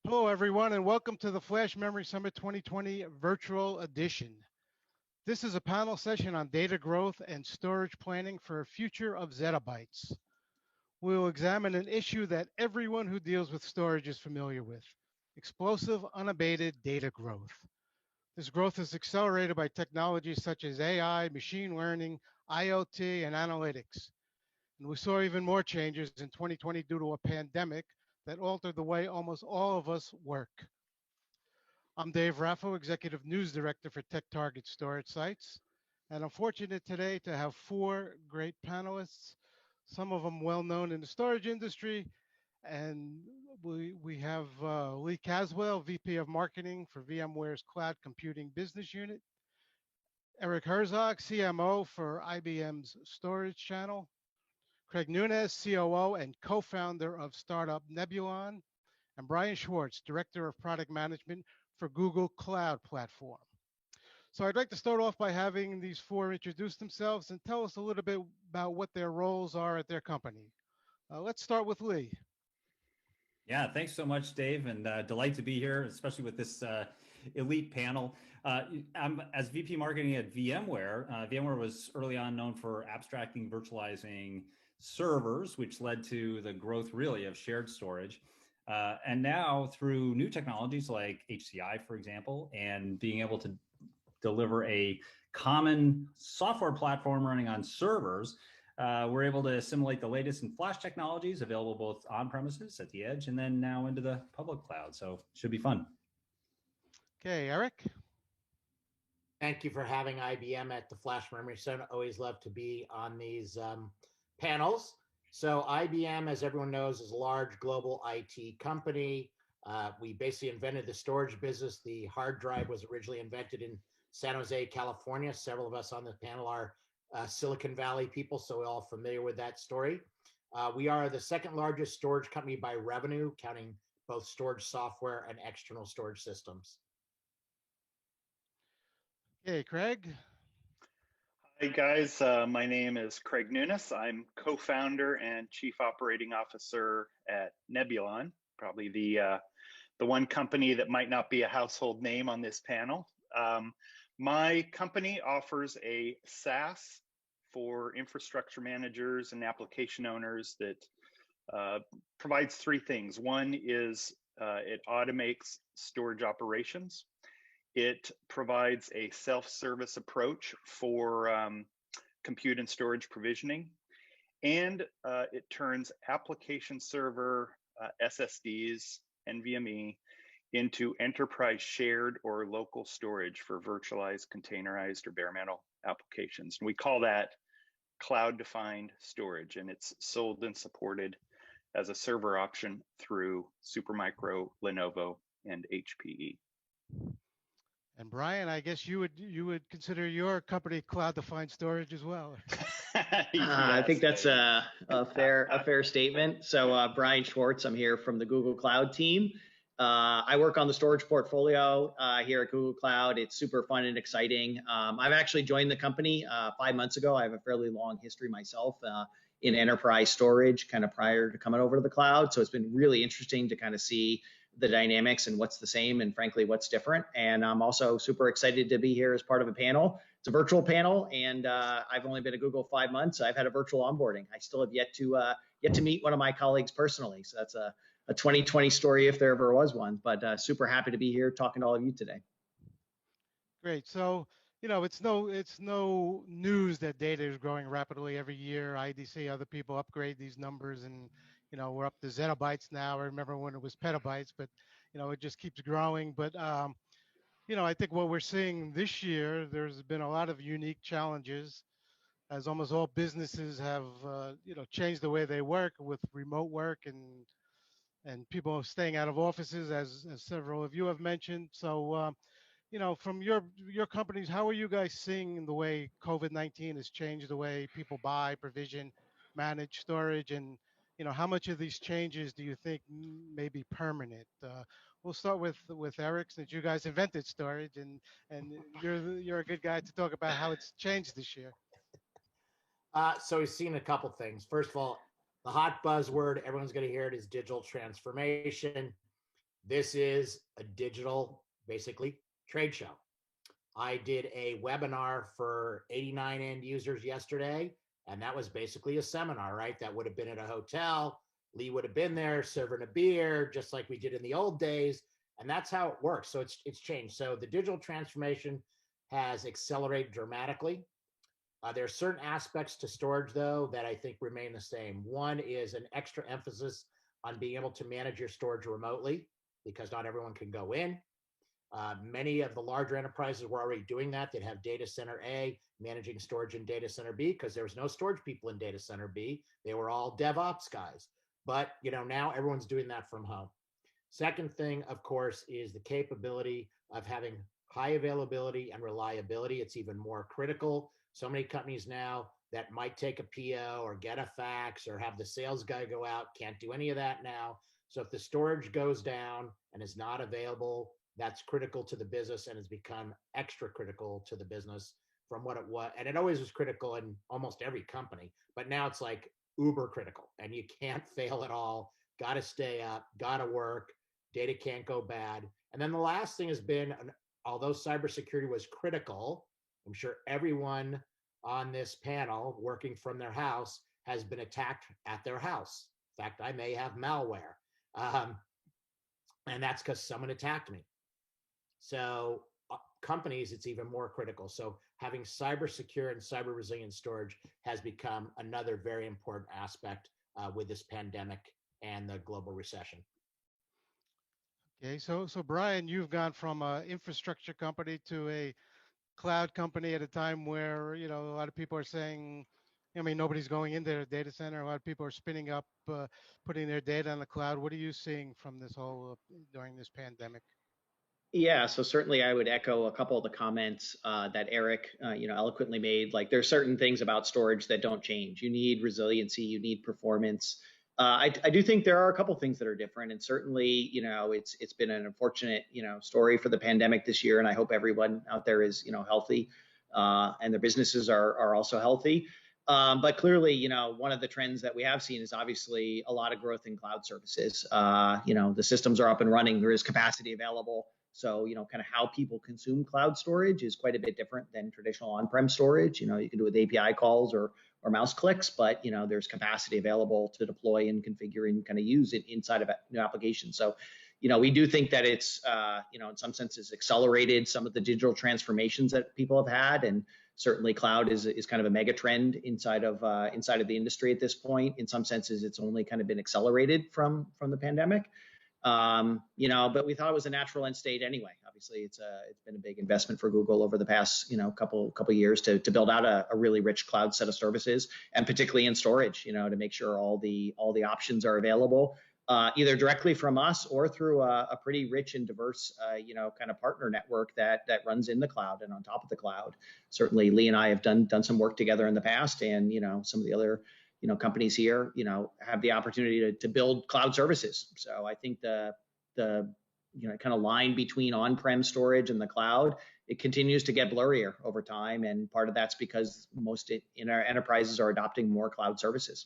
Hello, everyone, and welcome to the Flash Memory Summit 2020 virtual edition. This is a panel session on data growth and storage planning for a future of zettabytes. We will examine an issue that everyone who deals with storage is familiar with: explosive, unabated data growth. This growth is accelerated by technologies such as AI, machine learning, IoT, and analytics. And we saw even more changes in 2020 due to a pandemic that altered the way almost all of us work. I'm Dave Raffo, Executive News Director for TechTarget Storage Sites, and I'm fortunate today to have four great panelists, some of them well known in the storage industry. And we have Lee Caswell, VP of Marketing for VMware's Cloud Computing Business Unit, Eric Herzog, CMO for IBM's Storage Channel, Craig Nunes, COO and co-founder of startup Nebulon, and Brian Schwartz, Director of Product Management for Google Cloud Platform. So I'd like to start off by having these four introduce themselves and tell us a little bit about what their roles are at their company. Let's start with Lee. Yeah, thanks so much, Dave, and delight to be here, especially with this elite panel. I'm as VP Marketing at VMware. VMware was early on known for abstracting, virtualizing servers, which led to the growth really of shared storage. And now through new technologies like HCI, for example, and being able to deliver a common software platform running on servers, we're able to assimilate the latest in flash technologies available both on premises at the edge and then now into the public cloud. So should be fun. Okay, Eric. Thank you for having IBM at the Flash Memory Center. Always love to be on these panels. So IBM, as everyone knows, is a large global IT company. We basically invented the storage business. The hard drive was originally invented in San Jose, California. Several of us on the panel are Silicon Valley people, so we're all familiar with that story. We are the second largest storage company by revenue, counting both storage software and external storage systems. Okay, Craig. Hi guys, my name is Craig Nunes. I'm co-founder and chief operating officer at Nebulon, probably the one company that might not be a household name on this panel. My company offers a SaaS for infrastructure managers and application owners that provides three things. One is it automates storage operations. It provides a self-service approach for compute and storage provisioning. And it turns application server, SSDs, NVMe into enterprise shared or local storage for virtualized, containerized, or bare metal applications. And we call that cloud-defined storage, and it's sold and supported as a server option through Supermicro, Lenovo, and HPE. And Brian, I guess you would consider your company cloud-defined storage as well. Yes, I think that's a fair statement. So Brian Schwartz, I'm here from the Google Cloud team. I work on the storage portfolio here at Google Cloud. It's super fun and exciting. I've actually joined the company 5 months ago. I have a fairly long history myself in enterprise storage, kind of prior to coming over to the cloud. So it's been really interesting to kind of see the dynamics and what's the same and frankly what's different. And I'm also super excited to be here as part of a panel. It's a virtual panel, and I've only been at Google 5 months. So I've had a virtual onboarding. I still have yet to meet one of my colleagues personally. So that's a 2020 story if there ever was one. But super happy to be here talking to all of you today. Great. So it's no news that data is growing rapidly every year. IDC, other people upgrade these numbers, and we're up to zettabytes now. I remember when it was petabytes, but it just keeps growing. But I think what we're seeing this year, there's been a lot of unique challenges, as almost all businesses have changed the way they work with remote work and people staying out of offices, as several of you have mentioned. So from your companies, how are you guys seeing the way COVID-19 has changed the way people buy, provision, manage storage, and how much of these changes do you think may be permanent? We'll start with Eric, since you guys invented storage, and you're a good guy to talk about how it's changed this year. So we've seen a couple things. First of all, the hot buzzword, everyone's going to hear it, is digital transformation. This is a digital, basically, trade show. I did a webinar for 89 end users yesterday, and that was basically a seminar, right? That would have been at a hotel. Lee would have been there serving a beer, just like we did in the old days. And that's how it works. So it's changed. So the digital transformation has accelerated dramatically. There are certain aspects to storage, though, that I think remain the same. One is an extra emphasis on being able to manage your storage remotely, because not everyone can go in. Many of the larger enterprises were already doing that. They'd have data center A managing storage in data center B, because there was no storage people in data center B. They were all DevOps guys. But now everyone's doing that from home. Second thing, of course, is the capability of having high availability and reliability. It's even more critical. So many companies now that might take a PO or get a fax or have the sales guy go out can't do any of that now. So if the storage goes down and is not available, that's critical to the business and has become extra critical to the business from what it was. And it always was critical in almost every company, but now it's like uber critical, and you can't fail at all. Got to stay up, got to work. Data can't go bad. And then the last thing has been, although cybersecurity was critical, I'm sure everyone on this panel working from their house has been attacked at their house. In fact, I may have malware. And that's because someone attacked me. So companies, it's even more critical. So having cyber secure and cyber resilient storage has become another very important aspect with this pandemic and the global recession. Okay, so Brian, you've gone from an infrastructure company to a cloud company at a time where a lot of people are saying, I mean, nobody's going into their data center. A lot of people are spinning up, putting their data on the cloud. What are you seeing from this whole during this pandemic? Yeah, so certainly I would echo a couple of the comments that Eric, eloquently made. Like, there's certain things about storage that don't change. You need resiliency, you need performance. I do think there are a couple things that are different, and certainly, it's been an unfortunate, story for the pandemic this year, and I hope everyone out there is, healthy, and their businesses are also healthy. But clearly, one of the trends that we have seen is obviously a lot of growth in cloud services. The systems are up and running. There is capacity available. So, kind of how people consume cloud storage is quite a bit different than traditional on-prem storage. You can do it with API calls or mouse clicks, but, there's capacity available to deploy and configure and kind of use it inside of a new application. So, we do think that it's, in some senses accelerated some of the digital transformations that people have had. And certainly cloud is kind of a mega trend inside of the industry at this point. In some senses, it's only kind of been accelerated from the pandemic. But we thought it was a natural end state anyway. Obviously, it's been a big investment for Google over the past, couple years to build out a really rich cloud set of services, and particularly in storage, to make sure all the options are available, either directly from us or through a pretty rich and diverse, kind of partner network that runs in the cloud and on top of the cloud. Certainly, Lee and I have done some work together in the past, and some of the other companies here, have the opportunity to build cloud services. So I think the kind of line between on-prem storage and the cloud, it continues to get blurrier over time. And part of that's because most in our enterprises are adopting more cloud services.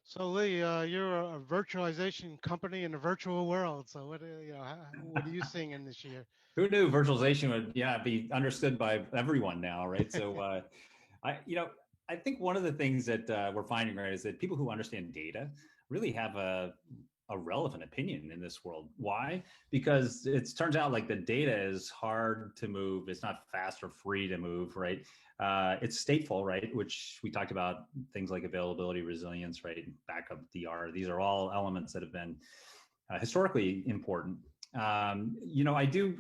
So Lee, you're a virtualization company in a virtual world. So what are you seeing in this year? Who knew virtualization would be understood by everyone now, right? So I think one of the things that we're finding, right, is that people who understand data really have a relevant opinion in this world. Why? Because it turns out like the data is hard to move. It's not fast or free to move, right? It's stateful, right? Which we talked about, things like availability, resilience, right? Backup, DR. These are all elements that have been historically important. I do,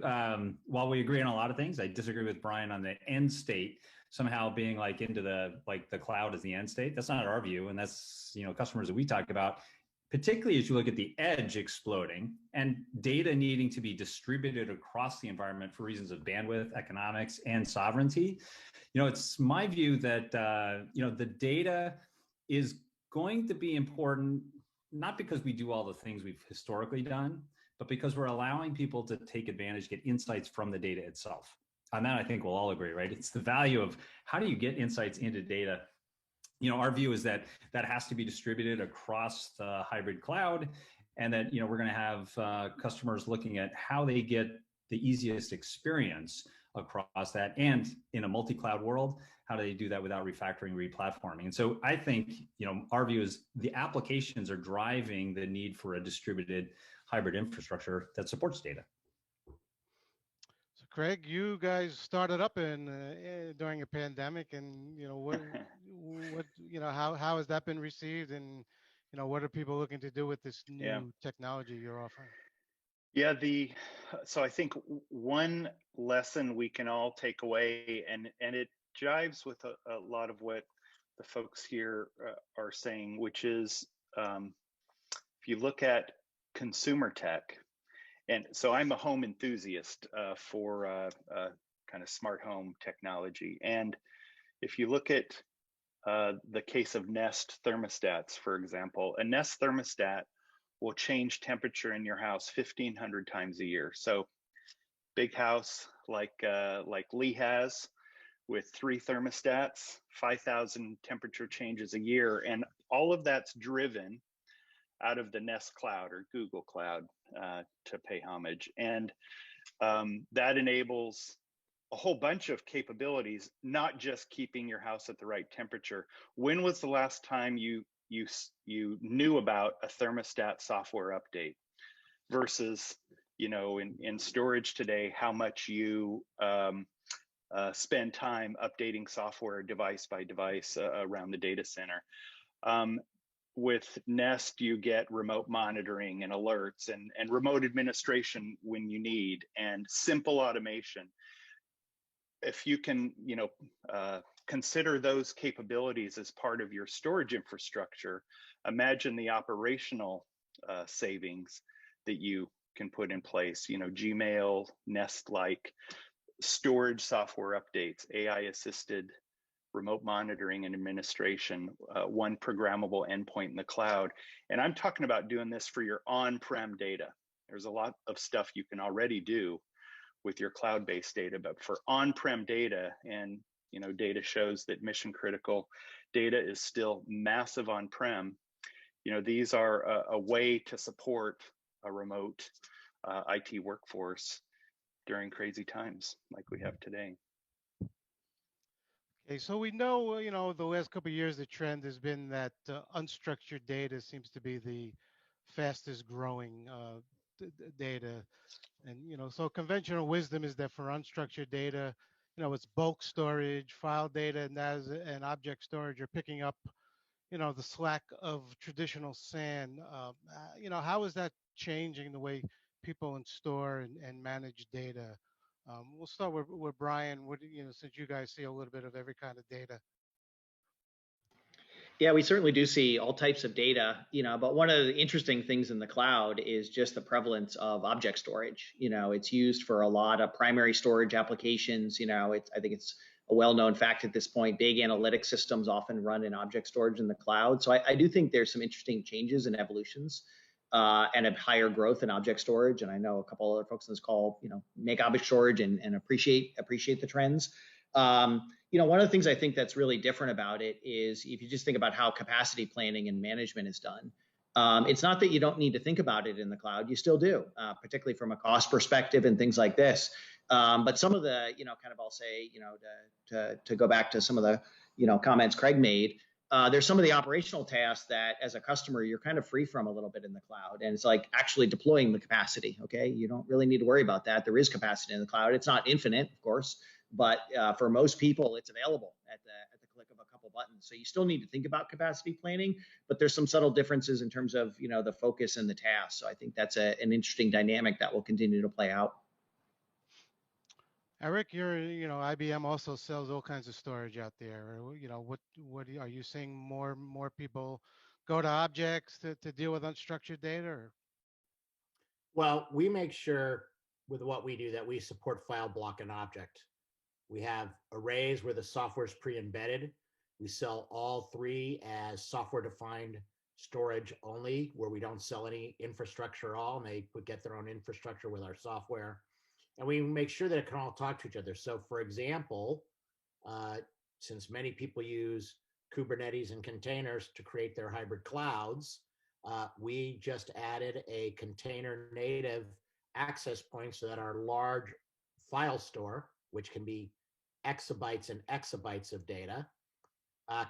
while we agree on a lot of things, I disagree with Brian on the end state somehow being like into the cloud as the end state. That's not our view. And that's, customers that we talk about, particularly as you look at the edge exploding and data needing to be distributed across the environment for reasons of bandwidth, economics, and sovereignty. It's my view that, the data is going to be important, not because we do all the things we've historically done, but because we're allowing people to take advantage, get insights from the data itself. On that, I think we'll all agree, right? It's the value of how do you get insights into data. Our view is that has to be distributed across the hybrid cloud. and that we're going to have customers looking at how they get the easiest experience across that, and in a multi-cloud world, how do they do that without refactoring, replatforming? And so I think our view is the applications are driving the need for a distributed hybrid infrastructure that supports data. So Craig, you guys started up during a pandemic, and how has that been received, and what are people looking to do with this new technology you're offering? Yeah, so I think one lesson we can all take away, and it jives with a lot of what the folks here are saying, which is if you look at consumer tech, and so I'm a home enthusiast for kind of smart home technology, and if you look at the case of Nest thermostats, for example, a Nest thermostat will change temperature in your house 1,500 times a year. So big house like Lee has, with 3 thermostats, 5,000 temperature changes a year. And all of that's driven out of the Nest Cloud or Google Cloud, to pay homage. And that enables a whole bunch of capabilities, not just keeping your house at the right temperature. When was the last time you knew about a thermostat software update versus, in storage today, how much you spend time updating software device by device around the data center. With Nest, you get remote monitoring and alerts and remote administration when you need, and simple automation. If you can, consider those capabilities as part of your storage infrastructure, imagine the operational savings that you can put in place. Gmail, Nest-like storage software updates, AI-assisted remote monitoring and administration, one programmable endpoint in the cloud. And I'm talking about doing this for your on-prem data. There's a lot of stuff you can already do with your cloud-based data, but for on-prem data, and data shows that mission critical data is still massive on-prem. These are a way to support a remote IT workforce during crazy times like we have today. Okay, so we know, the last couple of years, the trend has been that unstructured data seems to be the fastest growing data. And, so conventional wisdom is that for unstructured data, it's bulk storage, file data, and object storage are picking up, the slack of traditional SAN. How is that changing the way people store and manage data? We'll start with Brian. Since you guys see a little bit of every kind of data. Yeah, we certainly do see all types of data, but one of the interesting things in the cloud is just the prevalence of object storage. It's used for a lot of primary storage applications. I think it's a well-known fact at this point. Big analytic systems often run in object storage in the cloud. So I do think there's some interesting changes and evolutions and a higher growth in object storage. And I know a couple other folks on this call, make object storage and appreciate the trends. One of the things I think that's really different about it is if you just think about how capacity planning and management is done, it's not that you don't need to think about it in the cloud. You still do, particularly from a cost perspective and things like this. But some of the, I'll say, to go back to some of the, comments Craig made, there's some of the operational tasks that as a customer, you're kind of free from a little bit in the cloud. And it's like actually deploying the capacity. Okay. You don't really need to worry about that. There is capacity in the cloud. It's not infinite, of course, but for most people, it's available at the click of a couple buttons. So you still need to think about capacity planning, but there's some subtle differences in terms of, the focus and the task. So I think that's an interesting dynamic that will continue to play out. Eric, IBM also sells all kinds of storage out there. What are you seeing more people go to objects to deal with unstructured data? Or? Well, we make sure with what we do that we support file, block, and object. We have arrays where the software is pre-embedded. We sell all 3 as software-defined storage only, where we don't sell any infrastructure at all, and they get their own infrastructure with our software. And we make sure that it can all talk to each other. So for example, since many people use Kubernetes and containers to create their hybrid clouds, We just added a container native access point so that our large file store, which can be exabytes and exabytes of data,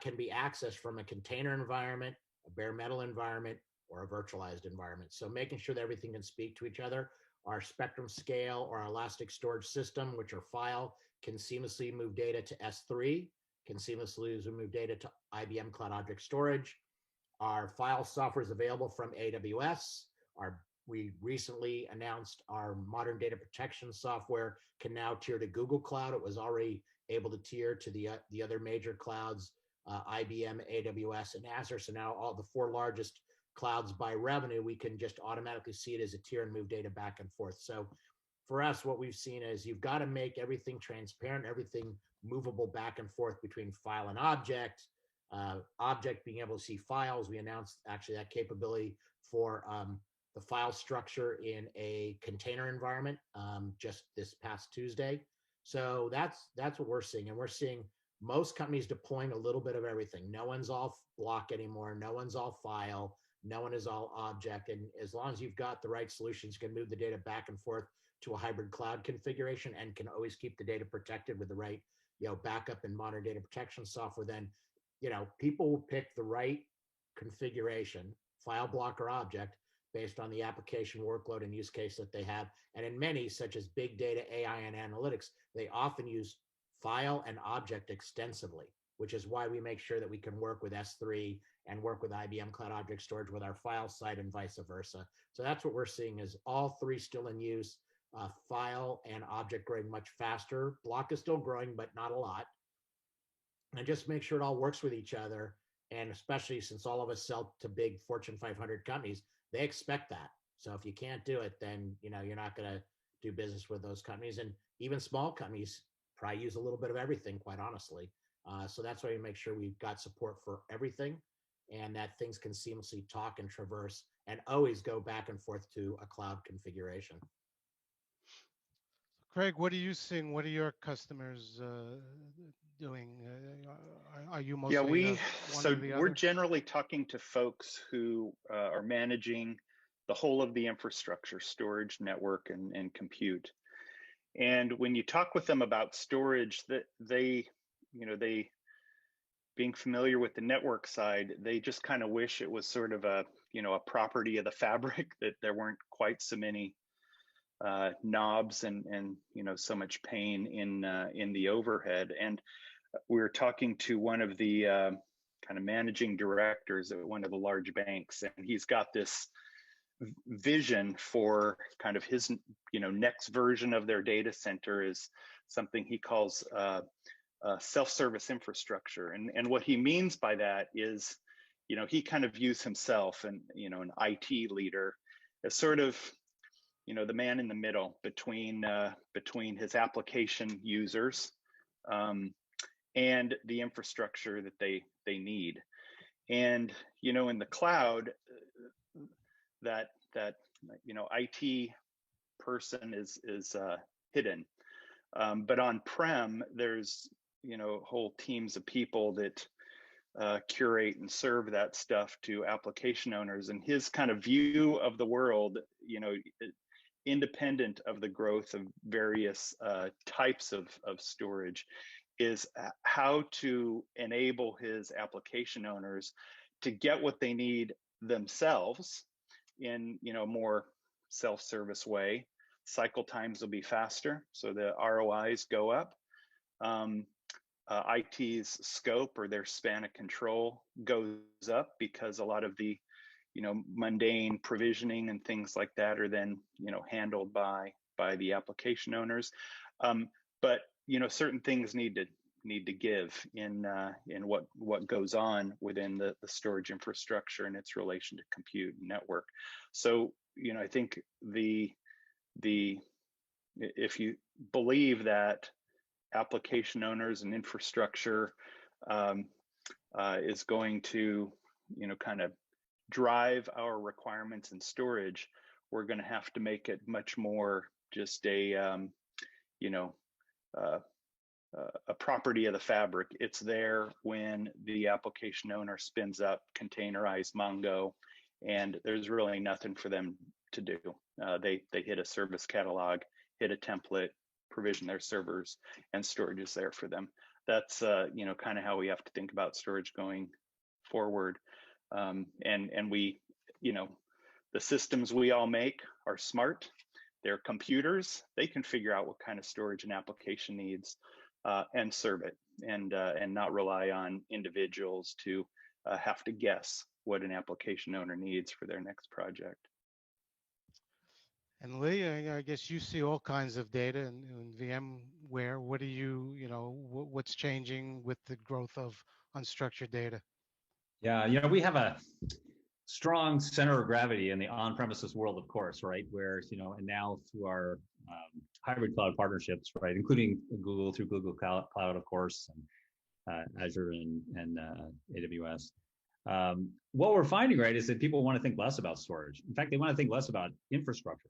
can be accessed from a container environment, a bare metal environment, or a virtualized environment. So making sure that everything can speak to each other. Our Spectrum Scale or our Elastic Storage System, which are file, can seamlessly move data to S3, can seamlessly move data to IBM Cloud Object Storage. Our file software is available from AWS. We recently announced our modern data protection software can now tier to Google Cloud. It was already able to tier to the other major clouds, IBM, AWS, and Azure. So now all the 4 largest clouds by revenue, we can just automatically see it as a tier and move data back and forth. So for us, what we've seen is you've got to make everything transparent, everything movable back and forth between file and object. Object being able to see files. We announced actually that capability for the file structure in a container environment just this past Tuesday. So that's what we're seeing. And we're seeing most companies deploying a little bit of everything. No one's all block anymore. No one's all file. No one is all object. And as long as you've got the right solutions, you can move the data back and forth to a hybrid cloud configuration and can always keep the data protected with the right, backup and modern data protection software. Then, people will pick the right configuration, file, block, or object based on the application workload and use case that they have. And in many, such as big data, AI, and analytics, they often use file and object extensively, which is why we make sure that we can work with S3 and work with IBM Cloud Object Storage with our file side and vice versa. So that's what we're seeing is all 3 still in use, file and object growing much faster. Block is still growing, but not a lot. And just make sure it all works with each other. And especially since all of us sell to big Fortune 500 companies, they expect that. So if you can't do it, then you're not going to do business with those companies. And even small companies probably use a little bit of everything, quite honestly. So that's why we make sure we've got support for everything and that things can seamlessly talk and traverse and always go back and forth to a cloud configuration. Craig, what are you seeing? What are your customers doing? Are you mostly one or the other? We're generally talking to folks who are managing the whole of the infrastructure, storage, network, and compute. And when you talk with them about storage, that they being familiar with the network side, they just kind of wish it was sort of a property of the fabric, that there weren't quite so many knobs and so much pain in the overhead. And we were talking to one of the kind of managing directors at one of the large banks, and he's got this vision for kind of his next version of their data center is something he calls SelfService Infrastructure. And what he means by that is, he kind of views himself and an IT leader as sort of the man in the middle between his application users and the infrastructure that they need. And in the cloud, that IT person is hidden, but on-prem there's whole teams of people that curate and serve that stuff to application owners. And his kind of view of the world, independent of the growth of various types of storage, is how to enable his application owners to get what they need themselves in more self-service way. Cycle times will be faster, so the ROIs go up. IT's scope or their span of control goes up because a lot of the mundane provisioning and things like that are then handled by the application owners. But certain things need to give in what goes on within the storage infrastructure and its relation to compute and network. So I think if you believe that application owners and infrastructure is going to kind of drive our requirements in storage, we're going to have to make it much more just a property of the fabric. It's there when the application owner spins up containerized Mongo and there's really nothing for them to do. They hit a service catalog, hit a template, provision their servers, and storage is there for them. That's kind of how we have to think about storage going forward. And we, the systems we all make are smart. They're computers. They can figure out what kind of storage an application needs and serve it, and not rely on individuals to have to guess what an application owner needs for their next project. And Lee, I guess you see all kinds of data in VMware. What do what's changing with the growth of unstructured data? Yeah, we have a strong center of gravity in the on-premises world, of course, right? Where, and now through our hybrid cloud partnerships, right, including Google through Google Cloud, of course, and Azure and AWS. What we're finding, right, is that people want to think less about storage. In fact, they want to think less about infrastructure.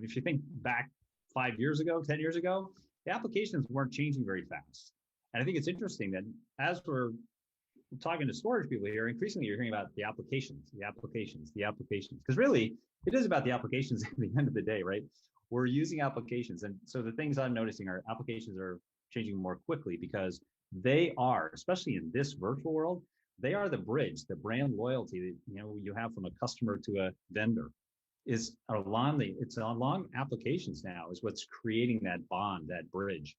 If you think back 5 years ago, 10 years ago, the applications weren't changing very fast. And I think it's interesting that as we're talking to storage people here, increasingly you're hearing about the applications, because really it is about the applications at the end of the day, right? We're using applications. And so the things I'm noticing are applications are changing more quickly because they are, especially in this virtual world, they are the bridge, the brand loyalty that you have from a customer to a vendor is along applications now is what's creating that bond, that bridge.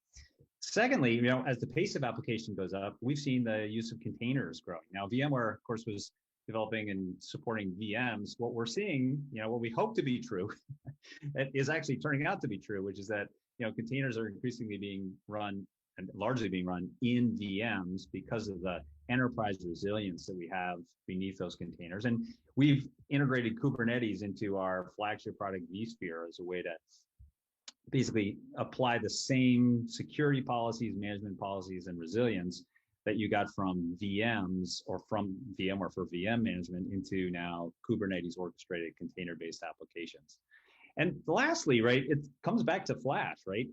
Secondly, as the pace of application goes up, we've seen the use of containers growing. Now, VMware, of course, was developing and supporting VMs. What we're seeing, what we hope to be true, is actually turning out to be true, which is that containers are increasingly being run and largely being run in VMs because of the enterprise resilience that we have beneath those containers. And we've integrated Kubernetes into our flagship product vSphere as a way to basically apply the same security policies, management policies, and resilience that you got from VMs or from VMware for VM management into now Kubernetes orchestrated container-based applications. And lastly, right, it comes back to Flash, right?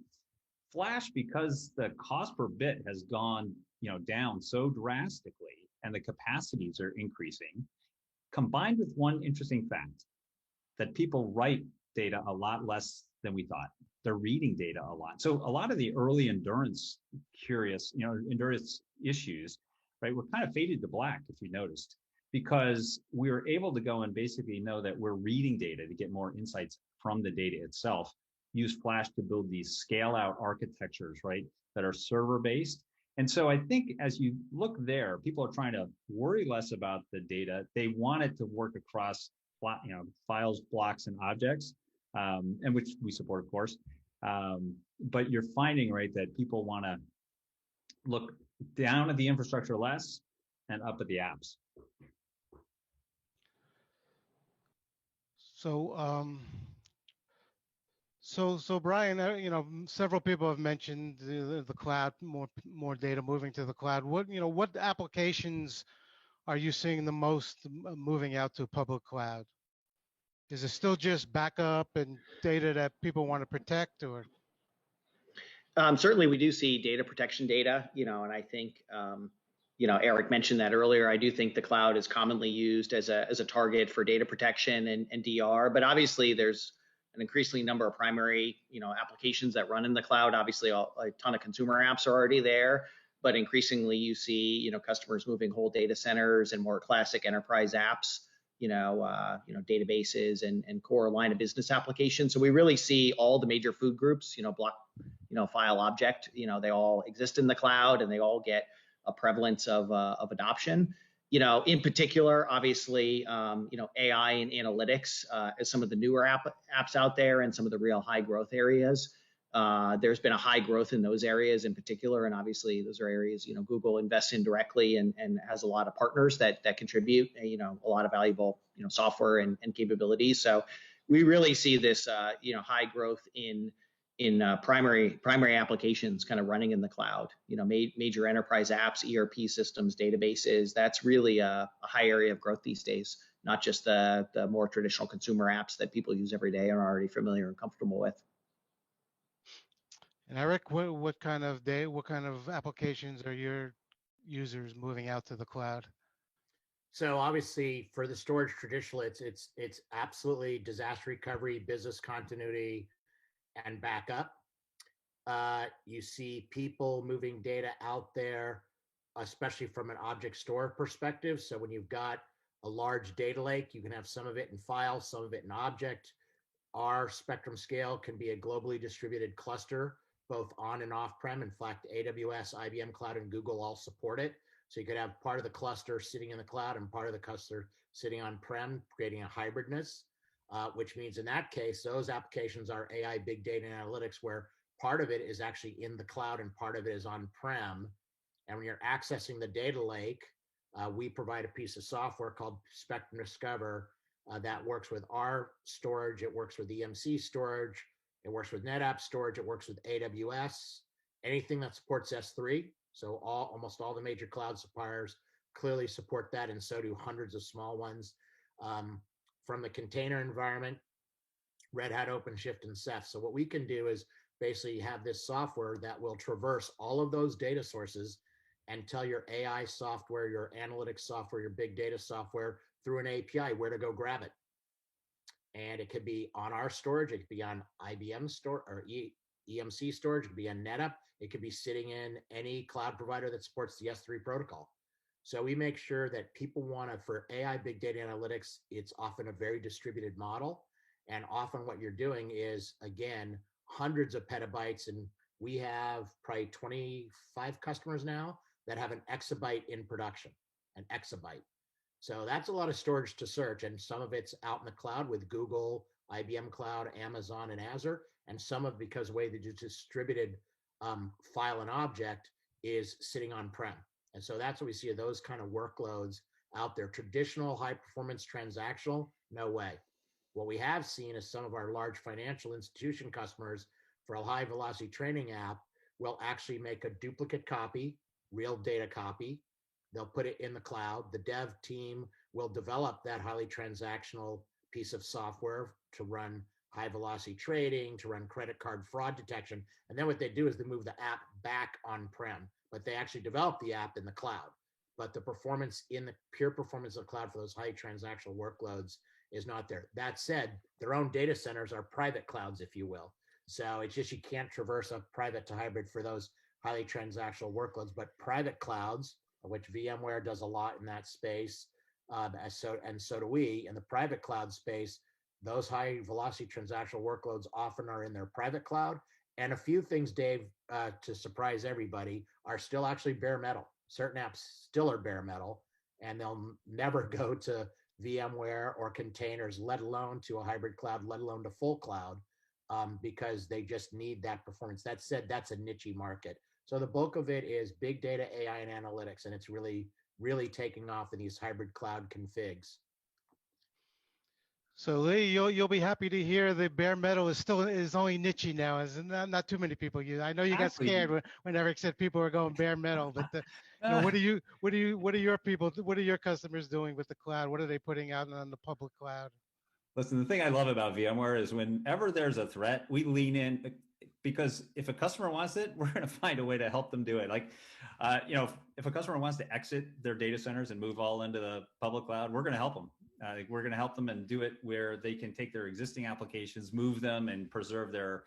Flash, because the cost per bit has gone down so drastically and the capacities are increasing, combined with one interesting fact, that people write data a lot less than we thought. They're reading data a lot. So a lot of the early endurance issues, right, were kind of faded to black, if you noticed, because we were able to go and basically know that we're reading data to get more insights from the data itself, use Flash to build these scale out architectures, right, that are server based. And so I think as you look there, people are trying to worry less about the data. They want it to work across files, blocks, and objects, and which we support, of course. But you're finding, right, that people want to look down at the infrastructure less and up at the apps. So Brian, several people have mentioned the cloud, more data moving to the cloud. What applications are you seeing the most moving out to public cloud? Is it still just backup and data that people want to protect, or? Certainly, we do see data protection data, and I think, Eric mentioned that earlier. I do think the cloud is commonly used as a target for data protection and DR, but obviously there's an increasing number of primary, applications that run in the cloud. Obviously, a ton of consumer apps are already there, but increasingly you see, customers moving whole data centers and more classic enterprise apps, databases and core line of business applications. So we really see all the major food groups, block, file, object, they all exist in the cloud and they all get a prevalence of adoption. In particular, obviously, AI and analytics as some of the newer apps out there and some of the real high growth areas. There's been a high growth in those areas in particular, and obviously those are areas Google invests in directly and has a lot of partners that contribute a lot of valuable software and capabilities. So we really see this high growth in primary applications kind of running in the cloud. Major enterprise apps, ERP systems, databases. That's really a high area of growth these days. Not just the more traditional consumer apps that people use every day and are already familiar and comfortable with. And Eric, what kind of applications are your users moving out to the cloud? So obviously for the storage traditionally, it's absolutely disaster recovery, business continuity, and backup. You see people moving data out there, especially from an object store perspective. So when you've got a large data lake, you can have some of it in file, some of it in object. Our spectrum scale can be a globally distributed cluster, both on and off-prem. In fact, AWS, IBM Cloud, and Google all support it. So you could have part of the cluster sitting in the cloud and part of the cluster sitting on-prem, creating a hybridness, which means in that case, those applications are AI, big data, and analytics, where part of it is actually in the cloud and part of it is on-prem. And when you're accessing the data lake, we provide a piece of software called Spectrum Discover that works with our storage. It works with EMC storage. It works with NetApp storage. It works with AWS, anything that supports S3. So almost all the major cloud suppliers clearly support that, and so do hundreds of small ones. From the container environment, Red Hat, OpenShift, and Ceph. So what we can do is basically have this software that will traverse all of those data sources and tell your AI software, your analytics software, your big data software through an API where to go grab it. And it could be on our storage, it could be on IBM store or EMC storage, it could be on NetApp, it could be sitting in any cloud provider that supports the S3 protocol. So we make sure that people want to, for AI big data analytics, it's often a very distributed model. And often what you're doing is, again, hundreds of petabytes. And we have probably 25 customers now that have an exabyte in production, an exabyte. So that's a lot of storage to search. And some of it's out in the cloud with Google, IBM Cloud, Amazon, and Azure. And some of, because the way the distributed file and object is sitting on-prem. And so that's what we see of those kind of workloads out there. Traditional high performance transactional, no way. What we have seen is some of our large financial institution customers for a high velocity training app will actually make a duplicate copy, real data copy. They'll put it in the cloud. The dev team will develop that highly transactional piece of software to run high velocity trading, to run credit card fraud detection. And then what they do is they move the app back on-prem, but they actually develop the app in the cloud. But the performance in the pure performance of the cloud for those high transactional workloads is not there. That said, their own data centers are private clouds, if you will. So it's just, you can't traverse a private to hybrid for those highly transactional workloads, but private clouds, which VMware does a lot in that space, and so do we. In the private cloud space, those high velocity transactional workloads often are in their private cloud. And a few things, Dave, to surprise everybody, are still actually bare metal. Certain apps still are bare metal, and they'll never go to VMware or containers, let alone to a hybrid cloud, let alone to full cloud, because they just need that performance. That said, that's a niche market. So the bulk of it is big data, AI, and analytics, and it's really, really taking off in these hybrid cloud configs. So Lee, you'll be happy to hear the bare metal is only niche now. Is not too many people use. I know you got scared when Eric said people were going bare metal, but what are your customers doing with the cloud? What are they putting out on the public cloud? Listen, the thing I love about VMware is whenever there's a threat, we lean in, because if a customer wants it, we're going to find a way to help them do it. Like, if a customer wants to exit their data centers and move all into the public cloud, we're going to help them. We're going to help them and do it where they can take their existing applications, move them, and preserve their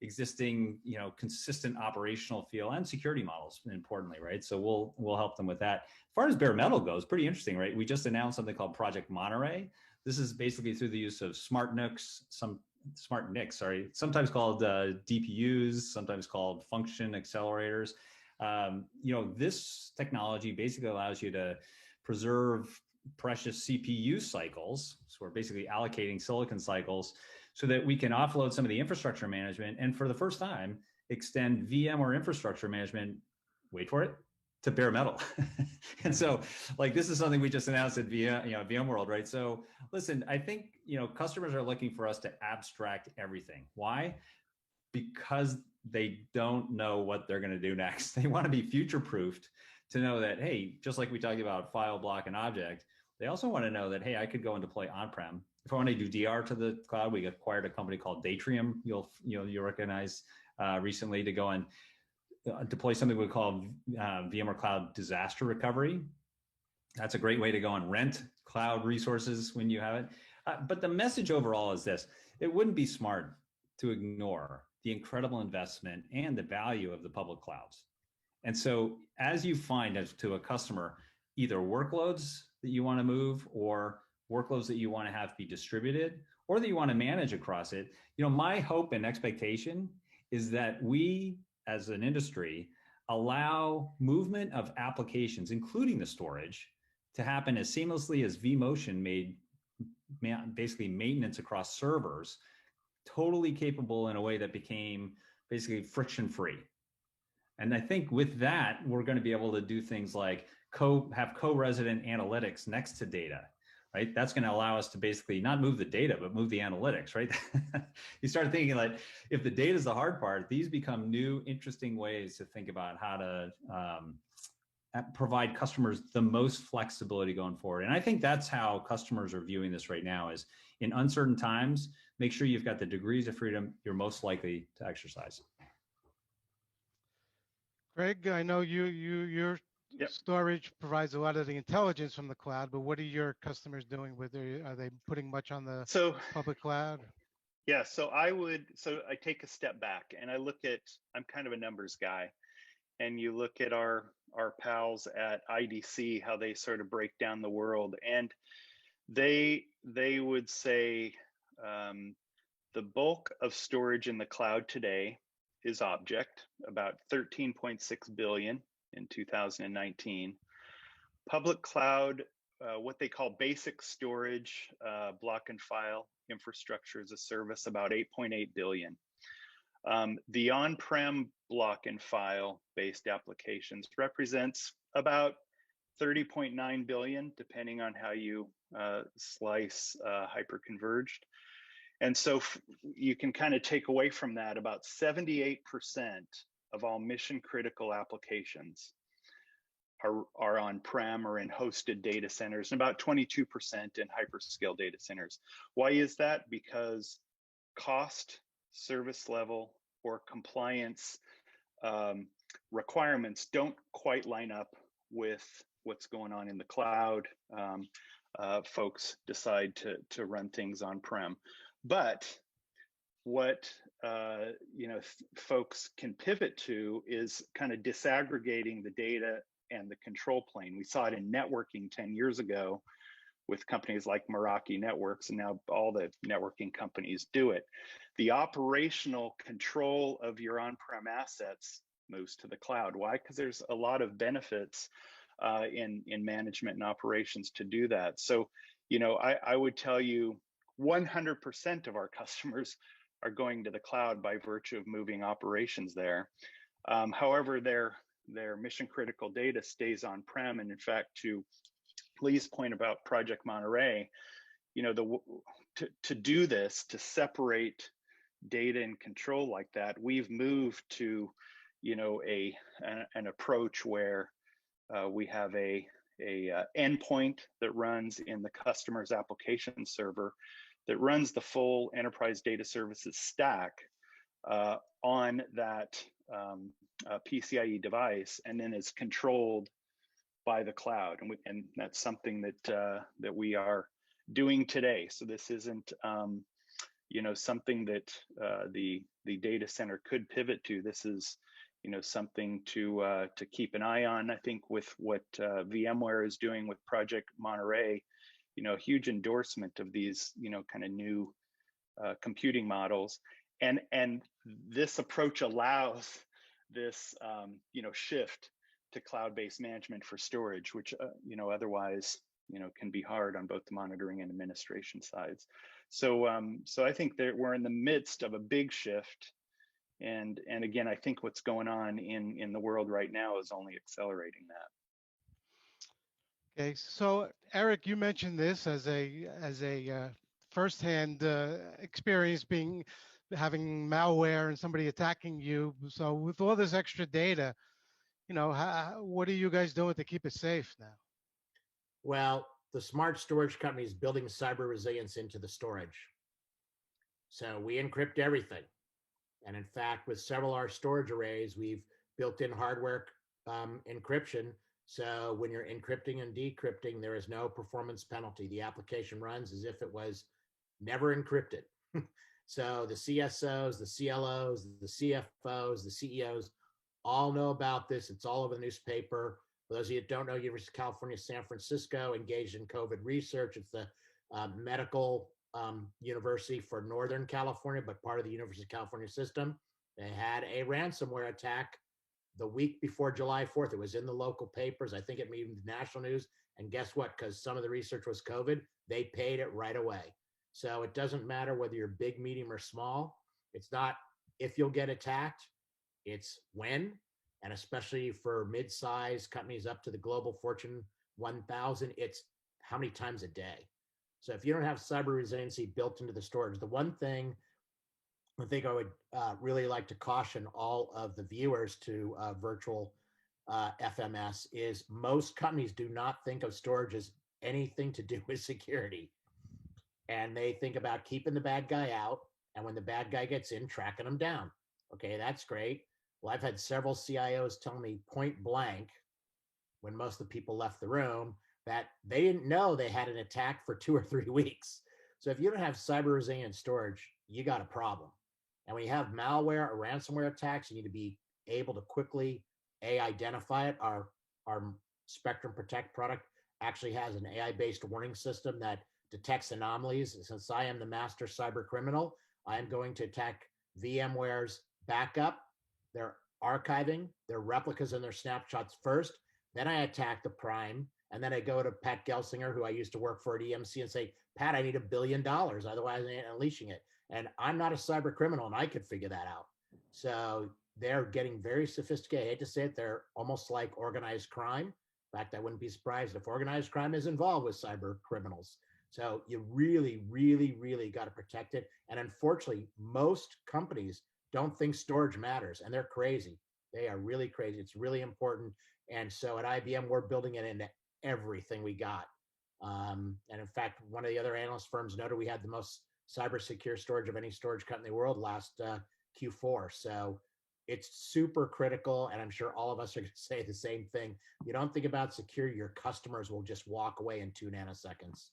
existing, consistent operational feel and security models, importantly, right? So we'll help them with that. As far as bare metal goes, pretty interesting, right? We just announced something called Project Monterey. This is basically through the use of smart NICs, sometimes called DPUs, sometimes called function accelerators. This technology basically allows you to preserve precious CPU cycles. So we're basically allocating silicon cycles so that we can offload some of the infrastructure management, and for the first time, extend VMware infrastructure management, wait for it, to bare metal. And so, this is something we just announced at VMworld, right? So listen, I think, customers are looking for us to abstract everything. Why? Because they don't know what they're going to do next. They want to be future-proofed to know that, hey, just like we talked about file, block, and object, they also want to know that, hey, I could go and deploy on-prem. If I want to do DR to the cloud, we acquired a company called Datrium, you'll recognize recently, to go and deploy something we call VMware Cloud Disaster Recovery. That's a great way to go and rent cloud resources when you have it. But the message overall is this: it wouldn't be smart to ignore the incredible investment and the value of the public clouds. And so as you find as to a customer, either workloads that you want to move or workloads that you want to have be distributed or that you want to manage across it, my hope and expectation is that we as an industry allow movement of applications, including the storage, to happen as seamlessly as vMotion made basically maintenance across servers totally capable in a way that became basically friction free. And I think with that, we're going to be able to do things like have co-resident analytics next to data, right? That's going to allow us to basically not move the data, but move the analytics, right? You start thinking like, if the data is the hard part, these become new, interesting ways to think about how to provide customers the most flexibility going forward. And I think that's how customers are viewing this right now is in uncertain times, make sure you've got the degrees of freedom you're most likely to exercise. Greg, I know your Yep. storage provides a lot of the intelligence from the cloud, but what are your customers doing with it? Are they putting much on the public cloud? Yeah, so I take a step back and I look at, I'm kind of a numbers guy, and you look at our pals at IDC, how they sort of break down the world, and they would say the bulk of storage in the cloud today is object, about 13.6 billion in 2019. Public cloud, what they call basic storage, block and file infrastructure as a service, about 8.8 billion. The on-prem block and file based applications represents about 30.9 billion, depending on how you slice hyperconverged. And so you can kind of take away from that about 78% of all mission critical applications are on-prem or in hosted data centers, and about 22% in hyperscale data centers. Why is that? Because cost, service level, or compliance requirements don't quite line up with what's going on in the cloud. Folks decide to run things on-prem. But what folks can pivot to is kind of disaggregating the data and the control plane. We saw it in networking 10 years ago with companies like Meraki Networks, and now all the networking companies do it. The operational control of your on-prem assets moves to the cloud. Why? Because there's a lot of benefits in management and operations to do that. So, I would tell you 100% of our customers are going to the cloud by virtue of moving operations there. However, their mission critical data stays on-prem. And in fact, to Lee's point about Project Monterey, to do this, to separate data and control like that, we've moved to, an approach where we have a endpoint that runs in the customer's application server that runs the full enterprise data services stack on that PCIe device, and then is controlled by the cloud, and that's something that we are doing today. So this isn't something that the data center could pivot to. This is something to keep an eye on. I think with what VMware is doing with Project Monterey, a huge endorsement of these kind of new computing models, and this approach allows this shift to cloud-based management for storage, which otherwise can be hard on both the monitoring and administration sides. So I think that we're in the midst of a big shift, and again, I think what's going on in the world right now is only accelerating that. Okay, so Eric, you mentioned this as a firsthand experience, having malware and somebody attacking you. So with all this extra data, what are you guys doing to keep it safe now? Well, the smart storage company is building cyber resilience into the storage. So we encrypt everything. And in fact, with several of our storage arrays, we've built in hardware encryption So when you're encrypting and decrypting, there is no performance penalty. The application runs as if it was never encrypted. So the CSOs, the CLOs, the CFOs, the CEOs all know about this. It's all over the newspaper. For those of you that don't know, University of California, San Francisco engaged in COVID research. It's the medical university for Northern California, but part of the University of California system. They had a ransomware attack the week before July 4th. It was in the local papers. I think it made the national news. And guess what? Because some of the research was COVID, they paid it right away. So it doesn't matter whether you're big, medium, or small. It's not if you'll get attacked, it's when. And especially for mid-sized companies up to the global Fortune 1000, it's how many times a day. So if you don't have cyber resiliency built into the storage, the one thing I think I would really like to caution all of the viewers to virtual FMS is most companies do not think of storage as anything to do with security. And they think about keeping the bad guy out. And when the bad guy gets in, tracking them down. Okay, that's great. Well, I've had several CIOs tell me point blank when most of the people left the room that they didn't know they had an attack for 2 or 3 weeks. So if you don't have cyber resilient storage, you got a problem. And when you have malware or ransomware attacks, you need to be able to quickly identify it. Our Spectrum Protect product actually has an AI-based warning system that detects anomalies. Since I am the master cyber criminal, I am going to attack VMware's backup, their archiving, their replicas, and their snapshots first. Then I attack the prime, and then I go to Pat Gelsinger, who I used to work for at EMC, and say, Pat, I need $1 billion, otherwise I ain't unleashing it. And I'm not a cyber criminal, and I could figure that out. So they're getting very sophisticated. I hate to say it, they're almost like organized crime. In fact, I wouldn't be surprised if organized crime is involved with cyber criminals. So you really, really, really got to protect it. And unfortunately, most companies don't think storage matters, and they're crazy. They are really crazy. It's really important. And so at IBM, we're building it into everything we got. And in fact, one of the other analyst firms noted we had the most cyber secure storage of any storage company in the world last Q4. So it's super critical. And I'm sure all of us are going to say the same thing. You don't think about security, your customers will just walk away in 2 nanoseconds.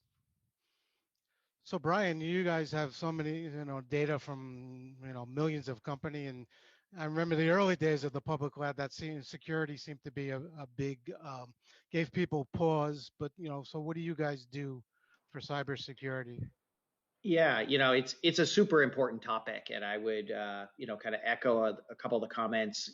So Brian, you guys have so many, data from, millions of company. And I remember the early days of the public cloud, that security seemed to be a big, gave people pause, but, so what do you guys do for cybersecurity? Yeah, it's a super important topic, and I would, kind of echo a couple of the comments,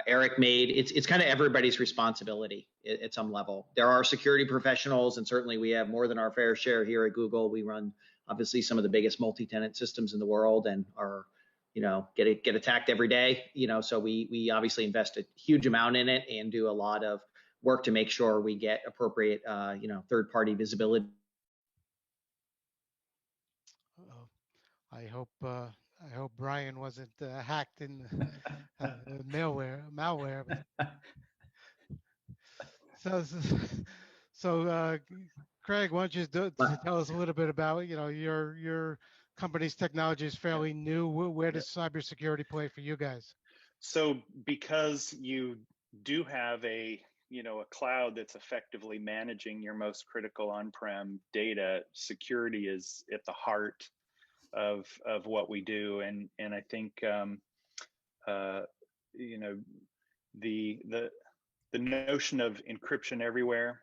Eric made. It's kind of everybody's responsibility at some level. There are security professionals, and certainly we have more than our fair share here at Google. We run obviously some of the biggest multi-tenant systems in the world, and are, get attacked every day. So we obviously invest a huge amount in it and do a lot of work to make sure we get appropriate, third-party visibility. I hope Brian wasn't hacked in malware. So Craig, why don't you tell us a little bit about your company's technology is fairly new. Where does cybersecurity play for you guys? So because you do have a cloud that's effectively managing your most critical on-prem data, security is at the heart of what we do, and I think the notion of encryption everywhere,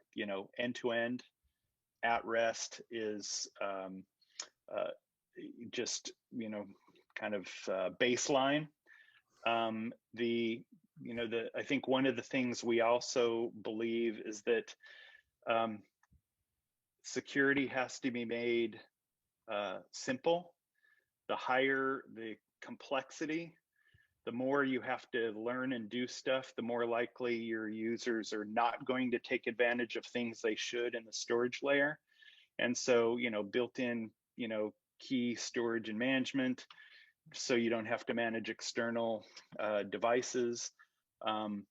end to end, at rest is just kind of baseline. I think one of the things we also believe is that security has to be made simple. The higher the complexity, the more you have to learn and do stuff, the more likely your users are not going to take advantage of things they should in the storage layer. And so, built-in, key storage and management, so you don't have to manage external devices. The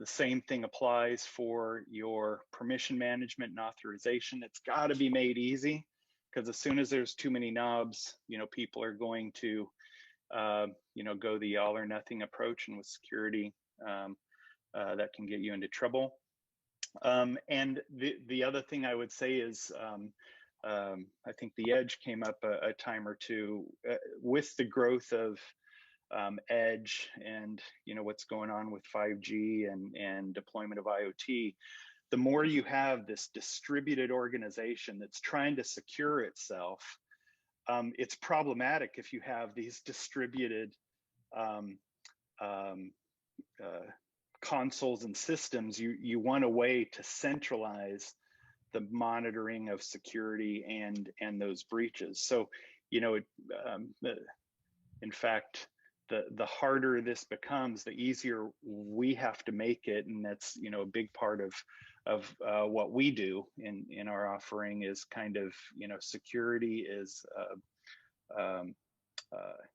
same thing applies for your permission management and authorization. It's got to be made easy, because as soon as there's too many knobs, people are going to, go the all or nothing approach, and with security, that can get you into trouble. And the other thing I would say is, I think the edge came up a time or two with the growth of edge and what's going on with 5G and deployment of IoT. The more you have this distributed organization that's trying to secure itself, it's problematic if you have these distributed consoles and systems. You want a way to centralize the monitoring of security and those breaches. So, in fact, the harder this becomes, the easier we have to make it, and that's a big part of what we do in our offering is kind of security is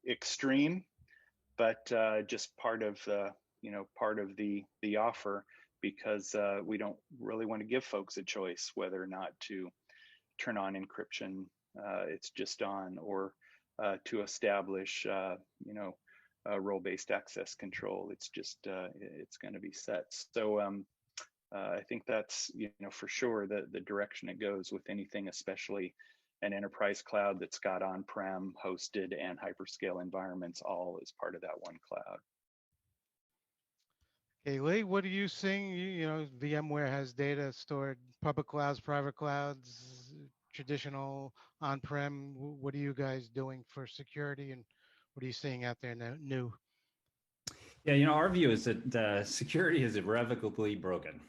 extreme, but just part of the offer, because we don't really want to give folks a choice whether or not to turn on encryption. It's just on, or to establish role-based access control. It's just it's going to be set. So I think that's for sure the direction it goes with anything, especially an enterprise cloud that's got on-prem, hosted, and hyperscale environments all as part of that one cloud. Okay, Lee, what are you seeing? VMware has data stored public clouds, private clouds, traditional on-prem. What are you guys doing for security, and what are you seeing out there new? Yeah, our view is that security is irrevocably broken.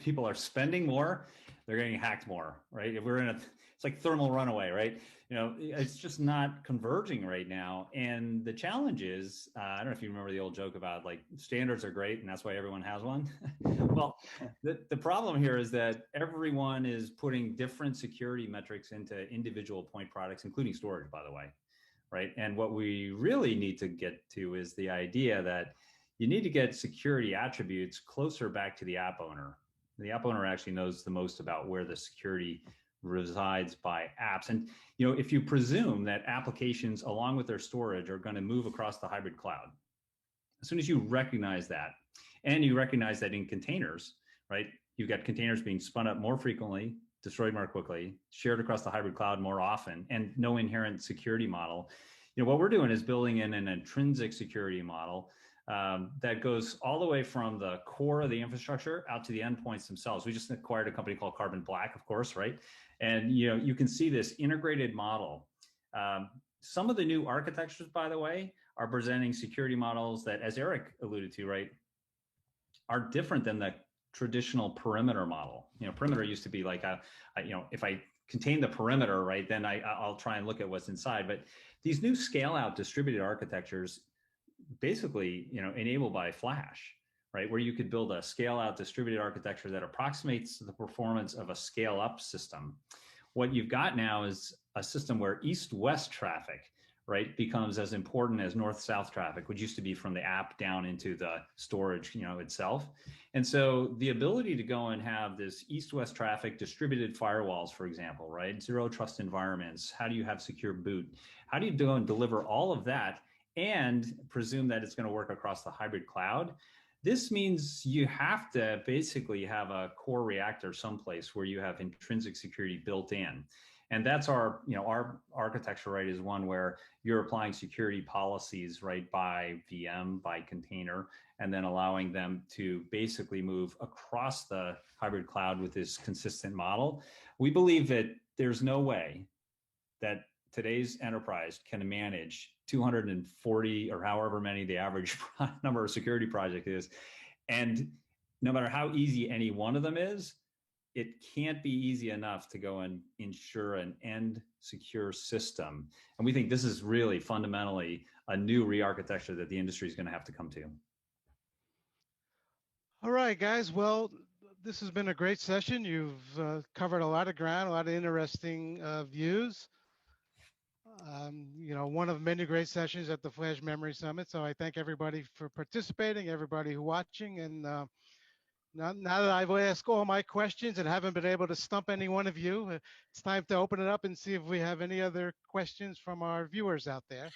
People are spending more, they're getting hacked more, right? If we're it's like thermal runaway, right? It's just not converging right now. And the challenge is, I don't know if you remember the old joke about like standards are great and that's why everyone has one. Well, the problem here is that everyone is putting different security metrics into individual point products, including storage, by the way, right? And what we really need to get to is the idea that you need to get security attributes closer back to the app owner. The app owner actually knows the most about where the security resides by apps. And if you presume that applications along with their storage are going to move across the hybrid cloud, as soon as you recognize that, and you recognize that in containers, right, you've got containers being spun up more frequently, destroyed more quickly, shared across the hybrid cloud more often, and no inherent security model. What we're doing is building in an intrinsic security model that goes all the way from the core of the infrastructure out to the endpoints themselves. We just acquired a company called Carbon Black, of course, right? And you can see this integrated model. Some of the new architectures, by the way, are presenting security models that, as Eric alluded to, right, are different than the traditional perimeter model. Perimeter used to be like if I contain the perimeter, right, then I'll try and look at what's inside. But these new scale-out distributed architectures, basically, enabled by Flash, right, where you could build a scale-out distributed architecture that approximates the performance of a scale-up system. What you've got now is a system where east-west traffic, right, becomes as important as north-south traffic, which used to be from the app down into the storage, itself. And so the ability to go and have this east-west traffic, distributed firewalls, for example, right, zero trust environments, how do you have secure boot? How do you go and deliver all of that and presume that it's going to work across the hybrid cloud? This means you have to basically have a core reactor someplace where you have intrinsic security built in. And that's our architecture, right, is one where you're applying security policies, right, by VM, by container, and then allowing them to basically move across the hybrid cloud with this consistent model. We believe that there's no way that today's enterprise can manage 240 or however many the average number of security project is. And no matter how easy any one of them is, it can't be easy enough to go and ensure an end secure system. And we think this is really fundamentally a new re-architecture that the industry is going to have to come to. All right, guys. Well, this has been a great session. You've covered a lot of ground, a lot of interesting views. One of many great sessions at the Flash Memory Summit. So I thank everybody for participating, everybody who's watching. And now that I've asked all my questions and haven't been able to stump any one of you, it's time to open it up and see if we have any other questions from our viewers out there.